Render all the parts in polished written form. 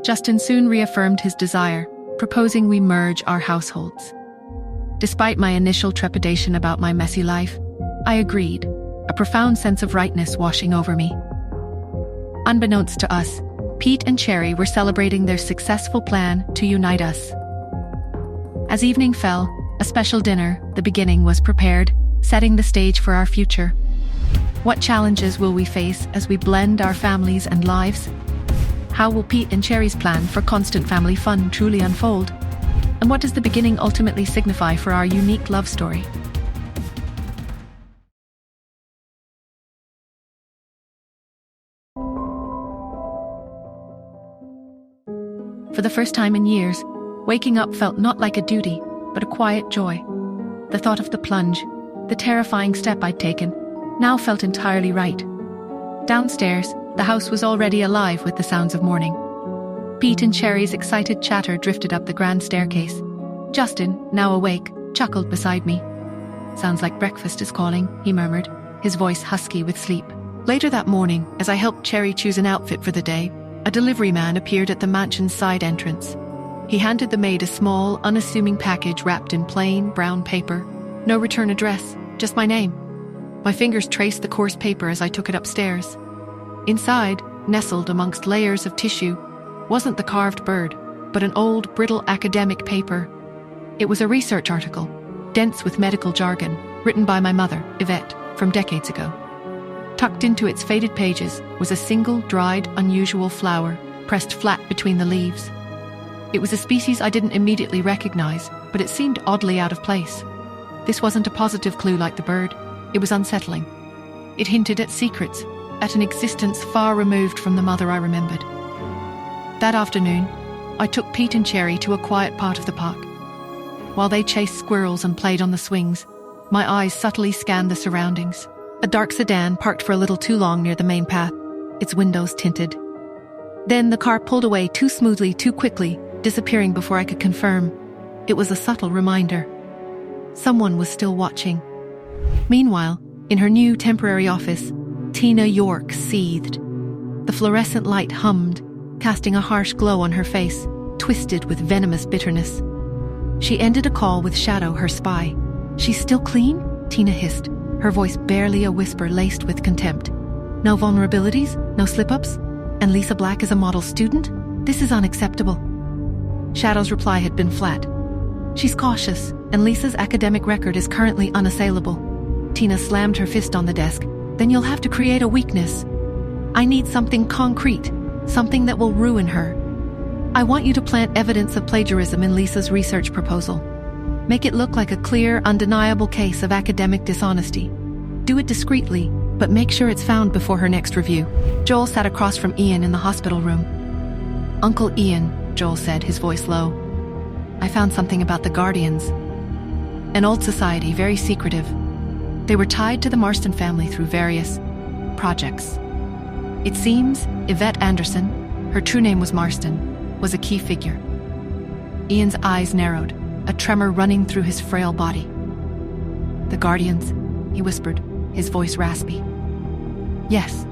Justin soon reaffirmed his desire, proposing we merge our households. Despite my initial trepidation about my messy life, I agreed, a profound sense of rightness washing over me. Unbeknownst to us, Pete and Cherry were celebrating their successful plan to unite us. As evening fell, a special dinner, the beginning, was prepared, setting the stage for our future. What challenges will we face as we blend our families and lives? How will Pete and Cherry's plan for constant family fun truly unfold? And what does the beginning ultimately signify for our unique love story? For the first time in years, waking up felt not like a duty, but a quiet joy. The thought of the plunge, the terrifying step I'd taken, now felt entirely right. Downstairs, the house was already alive with the sounds of morning. Pete and Cherry's excited chatter drifted up the grand staircase. Justin, now awake, chuckled beside me. "Sounds like breakfast is calling," he murmured, his voice husky with sleep. Later that morning, as I helped Cherry choose an outfit for the day, a delivery man appeared at the mansion's side entrance. He handed the maid a small, unassuming package wrapped in plain, brown paper. No return address, just my name. My fingers traced the coarse paper as I took it upstairs. Inside, nestled amongst layers of tissue, wasn't the carved bird, but an old, brittle academic paper. It was a research article, dense with medical jargon, written by my mother, Yvette, from decades ago. Tucked into its faded pages was a single, dried, unusual flower, pressed flat between the leaves. It was a species I didn't immediately recognize, but it seemed oddly out of place. This wasn't a positive clue like the bird. It was unsettling. It hinted at secrets, at an existence far removed from the mother I remembered. That afternoon, I took Pete and Cherry to a quiet part of the park. While they chased squirrels and played on the swings, my eyes subtly scanned the surroundings. A dark sedan parked for a little too long near the main path, its windows tinted. Then the car pulled away too smoothly, too quickly, disappearing before I could confirm. It was a subtle reminder. Someone was still watching. Meanwhile, in her new temporary office, Tina York seethed. The fluorescent light hummed, casting a harsh glow on her face, twisted with venomous bitterness. She ended a call with Shadow, her spy. "She's still clean?" Tina hissed, her voice barely a whisper laced with contempt. "No vulnerabilities? No slip-ups? And Lisa Black is a model student? This is unacceptable." Shadow's reply had been flat. "She's cautious, and Lisa's academic record is currently unassailable." Tina slammed her fist on the desk. "Then you'll have to create a weakness. I need something concrete, something that will ruin her. I want you to plant evidence of plagiarism in Lisa's research proposal. Make it look like a clear, undeniable case of academic dishonesty. Do it discreetly, but make sure it's found before her next review." Joel sat across from Ian in the hospital room. "Uncle Ian," Joel said, his voice low, "I found something about the Guardians. An old society, very secretive. They were tied to the Marston family through various projects. It seems Yvette Anderson, her true name was Marston, was a key figure." Ian's eyes narrowed, a tremor running through his frail body. "The Guardians," he whispered, his voice raspy. "Yes.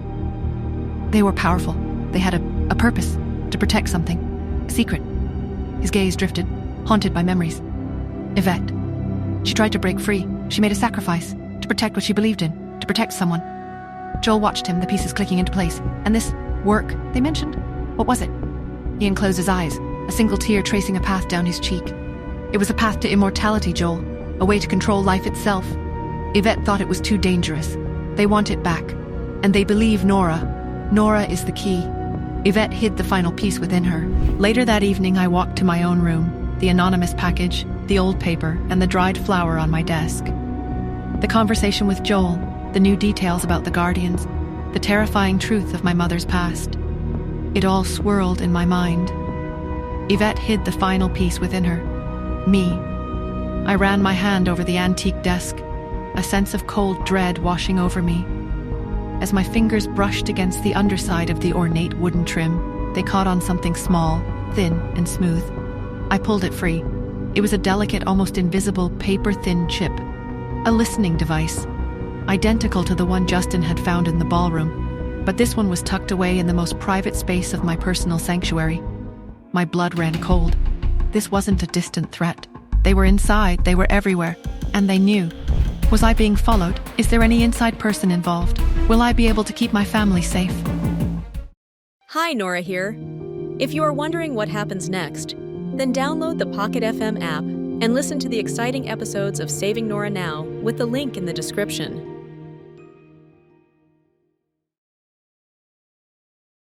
They were powerful. They had a purpose, to protect something. A secret." His gaze drifted, haunted by memories. "Yvette. She tried to break free. She made a sacrifice, to protect what she believed in, to protect someone." Joel watched him, the pieces clicking into place. "And this work they mentioned? What was it?" Ian closed his eyes, a single tear tracing a path down his cheek. "It was a path to immortality, Joel, a way to control life itself. Yvette thought it was too dangerous. They want it back. And they believe Nora. Nora is the key." Yvette hid the final piece within her. Later that evening, I walked to my own room, the anonymous package, the old paper, and the dried flower on my desk. The conversation with Joel, the new details about the Guardians, the terrifying truth of my mother's past. It all swirled in my mind. Yvette hid the final piece within her. Me. I ran my hand over the antique desk, a sense of cold dread washing over me. As my fingers brushed against the underside of the ornate wooden trim, they caught on something small, thin, and smooth. I pulled it free. It was a delicate, almost invisible, paper-thin chip. A listening device, identical to the one Justin had found in the ballroom, but this one was tucked away in the most private space of my personal sanctuary. My blood ran cold. This wasn't a distant threat. They were inside, they were everywhere, and they knew. Was I being followed? Is there any inside person involved? Will I be able to keep my family safe? Hi, Nora here. If you are wondering what happens next, then download the Pocket FM app and listen to the exciting episodes of Saving Nora Now with the link in the description.